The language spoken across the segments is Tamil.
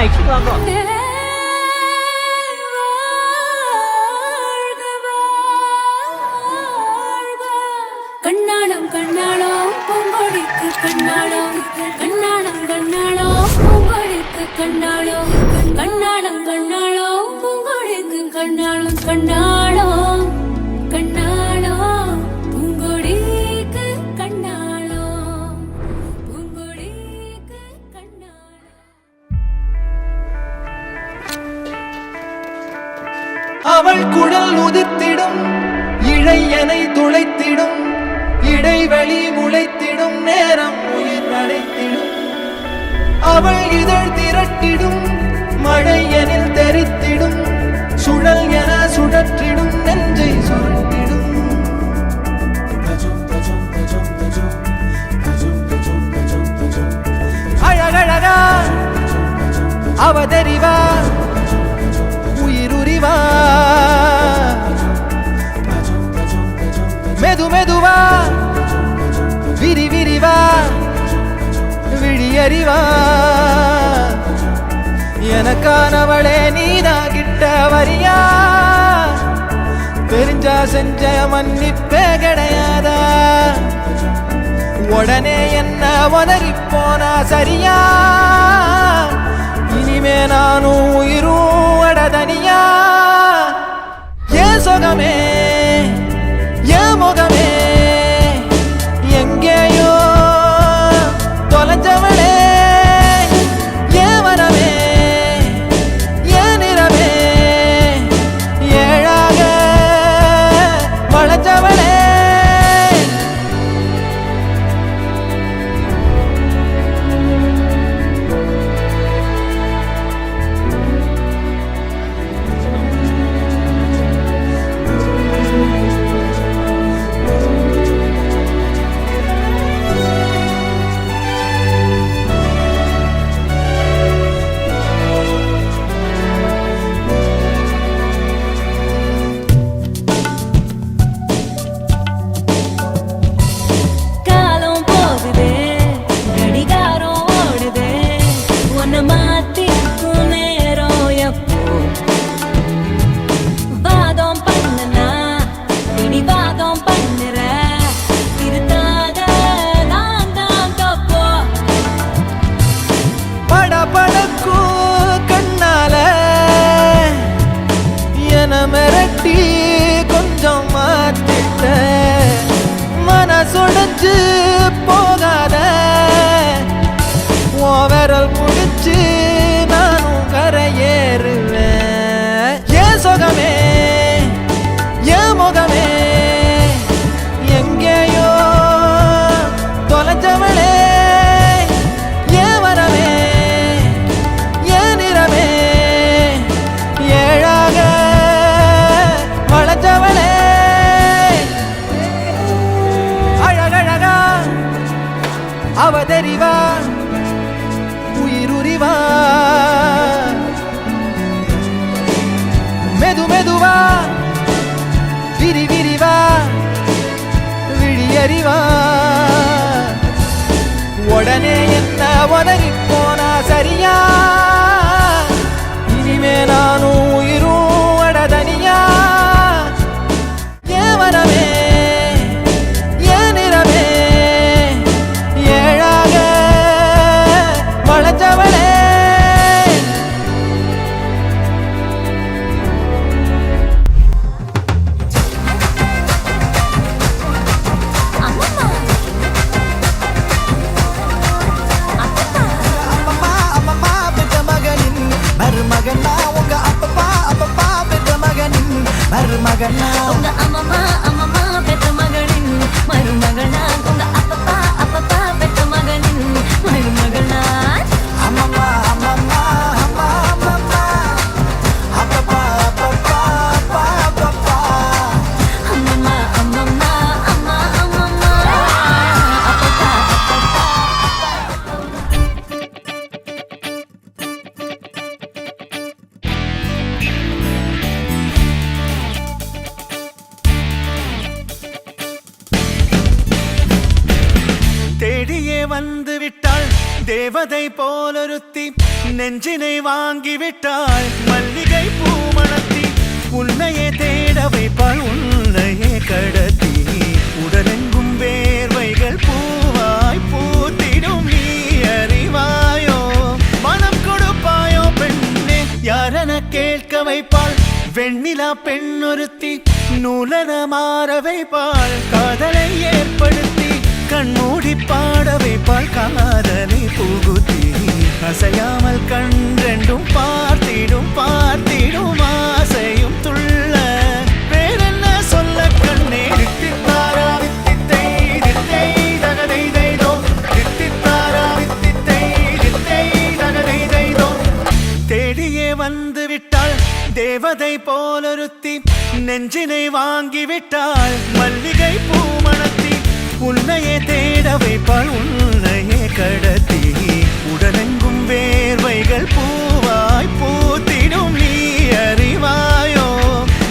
ஆயிடுச்சு கண்ணாடம் கண்ணாடம் பூங்கொடிக்கு கண்ணாடம் கண்ணாடம் கண்ணாடம் பூங்கொடிக்கு கண்ணாடம் கண்ணாடம் கண்ணாடம் பூங்கொடிக்கு கண்ணாடம் கண்ணாடம் கண்ணாடம் பூங்கொடிக்கு கண்ணாடம் பூங்கொடிக்கு கண்ணாடம். அவள் குழல் உதிர்த்திடும் இழையனை துளைத்திடும் இடைவெளி முளைத்திடும் நேரம் உயிர் அடைத்திடும் அவள் இதழ் திரட்டிடும் மழையனில் தெரித்திடும் சுழல் என சுழற்றிடும் நெஞ்சை சுருட்டிடும் அழகழகா அவதறிவா உயிருரிவா மெது மெதுவா விரி விரிவா விழியறிவா எனக்கானவளே நீதான் கிட்ட வரியா தெரிஞ்சா செஞ்ச மன்னிப்பே கிடையாதா உடனே என்ன உதறி போனா சரியா இனிமே நானும் உயிரும் அடதனியா ஏன் சுகமே என் முகமே எங்கேயோ தொலைஞ்சவளே ஏன் வரவே ஏன் நிறமே ஏழாக வளைஞ்சவளே காலம் போகுதே கடிகாரம் ஓடுதே உன்னை மாத்திக்கும் நேரம் எப்போ வாதம் பண்ணுனா பிடிவாதம் பண்ணுற திருத்தாத நான் தான் தப்போ படபடக்கும் கண்ணால என மிரட்டி கொஞ்சம் மாத்திட்ட மனசுடைஞ்சு போகாத உன் விரல் முடிச்சு நானும் கரையேறுவேன் ஏன் சுகமே என் முகமே எங்கேயோ தொலைஞ்சவளே ஏன் வரவே ஏன் நிறமே ஏழாக வளைஞ்சவளே அழகழகா அவதறிவா உயிருரிவா மெது மெதுவா விரி விரிவா விழியறிவா உடனே என்ன உதறி போனா சரியா இனிமே நானும் உயிரும் அடதனியா ஏன் வரவே ஏன் நிறமே ஏழாக வளைஞ்சவளே அப்பப்பா அப்பப்பா பெற்ற மகனின் மருமகனா உங்க அப்பப்பா அப்பப்பா பெற்ற மகனின் மருமகனா உங்க அம்மம்மா அம்மம்மா பெற்ற மகளின் மருமகனா உங்க அப்பப்பா அப்பப்பா பெற்ற மகளின் மருமகனா அம்மம்மா அம்மம்மா அம்மா அம்மம்மா அப்பப்பா அப்பப்பா அப்பா அப்பப்பா அம்மம்மா அம்மம்மா அம்மா அம்மம்மா அப்பப்பா அப்பப்பா தேவதை போலொருத்தி நெஞ்சினை வாங்கிவிட்டாள் மல்லிகை பூமணத்தி உன்னையே தேட வைப்பாள் உன்னையே கடத்தி உடலெங்கும் வேர்வைகள் பூவாய் பூத்திடும் நீ அறிவாயோ மனம் கொடுப்பாயோ பெண்ணே யாரென கேட்க வைப்பாள் வெண்ணிலா பெண்ணொருத்தி நூலன மாற வைப்பாள் காதலை ஏற்படுத்தி கண்மூடி பாட வைப்பாள் காதலை புகுத்தி அசையாமல் கண்டெண்டும் பார்த்திடும் பார்த்திடும் ஆசையும் துள்ள வேறென்ன சொல்ல கண்ணே தித்தித்தாரா வித்தித்தை தித்தை தகதை தைதோ தித்தித்தாரா வித்தித்தை தித்தை தகதை தைதோ தேடியே வந்து விட்டாள் தேவதை போலொருத்தி நெஞ்சினை வாங்கிவிட்டாள் மல்லிகை பூமணத்தி உன்னையே தேட வைப்பாள் உன்னையே கடத்தி உடலெங்கும் வேர்வைகள் பூவாய் பூத்திடும் நீ அறிவாயோ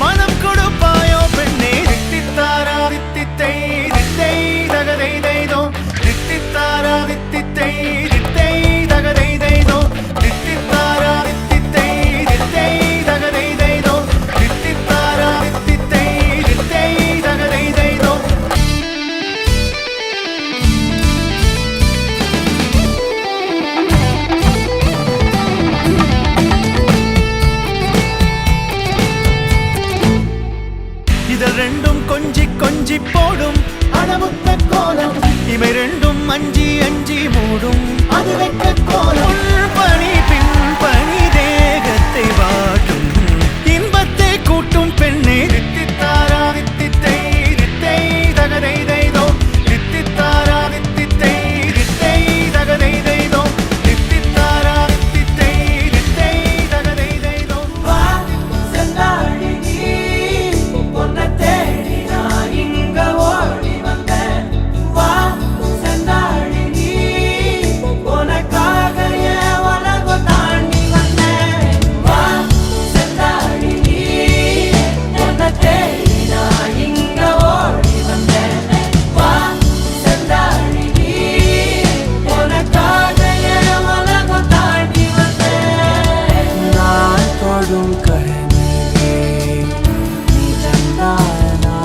மனம் கொடுப்பாயோ பெண்ணே தித்தித்தாரா வித்தித்தை தித்தை தகதை தைதோ தித்தித்தாரா வித்தித்தை தித்தை தகதை தைதோ தித்தித்தாரா வித்தித்தை தித்தை தகதை தைதோ தித்தித்தாரா வித்தித்தை தித்தை தகதை தைதோ இதழ் ரெண்டும் கொஞ்சி கொஞ்சி போடும் அடமுத்த கோலம் இவை ரெண்டும் அஞ்சி அஞ்சி மூடும் அது வெக்க கோலம் பனி பின் பனி தேகத்தை வாட்டும் இன்பத்தை கூட்டும் பெண்ணே தித்தித்தாரா வித்தித்தை தித்தை தகதை தைதோ தித்தித்தாரா வித்தித்தை தித்தை தகதை தைதோ தித்தித்தாரா வித்தித்தை தித்தை தகதை தைதோ வா செந்தாழி நீ பொன்ன தேடி நான் இங்க ஓடி வந்தேன் வா செந்தாழி நீ உனக்காக என் உலகம் தாண்டி வந்தேன் வா செந்தாழி நீ பொன்ன தேடி நான் இங்க ஓடி வந்தேன் வா செந்தாழி நீ உனக்காக என் உலகம் தாண்டி வந்தேன் நான் தொடும் கண்ணிலே நீ தந்தானா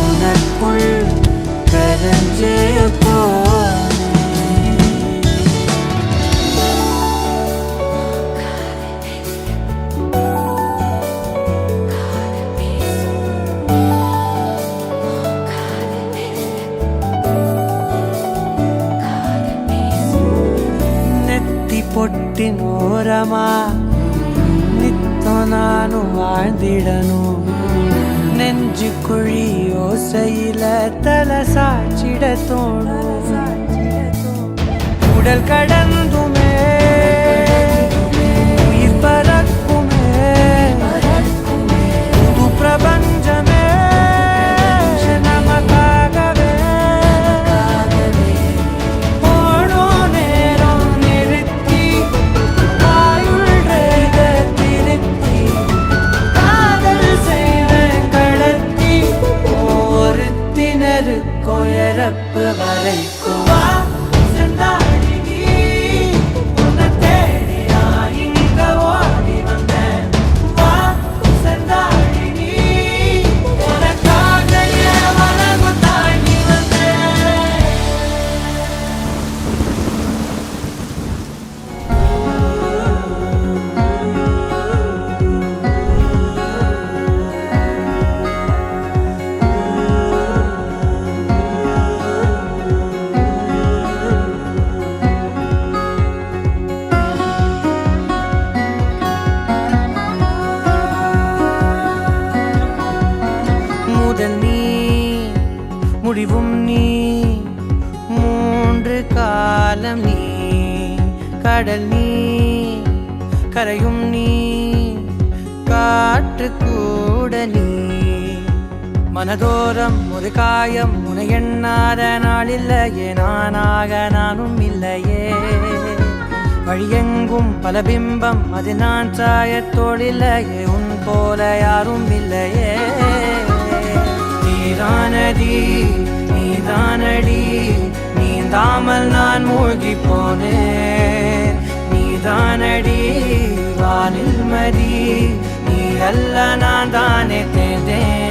உனக்குள் கரஞ்சே போனேன் ನೆತ್ತಿ ಪೊಟ್ಟಿನ ಓರಮಾ ನಿತ್ತೋ ನಾನು வாழ்ந்திடனு நெஞ்சு குழி ஓசையில தலை சாச்சிட தோணும் உடல் கடந்துமே உயிர் பறக்குமே புது பிரபஞ்சமே நமக்காகவே போனோ நேரம் நிறுத்தி ஆயுள் ரேக திருத்தி காதல் செய்வேன் கடத்தி ஒருத்தினருக்கும் இறப்பு வரைக்கும் வா செந்தாழி நீ உன்னை தேடி நான் இங்க ஓடி வந்தேன் வா செந்தாழி நீ உனக்காக என் உலகம் தாண்டி வந்தேன் முதல் நீ முடிவும் நீ மூன்று காலம் நீ கடல் நீ கரையும் நீ காற்று கூட நீ மனதோரம் ஒரு காயம் உனை எண்ணாத நாளில்லையே நானாக நானும் இல்லையே வழியெங்கும் பல பிம்பம் அது நான் சாயத்தோடில்லையே உன் போல யாரும் இல்லையே நீதானடி நீதானடி நீ எத்தாமல் நான் மூழ்கி போனேன் நீதானடி வானில் மதி நீ அல்ல நான் தானே தேர்ந்தேன்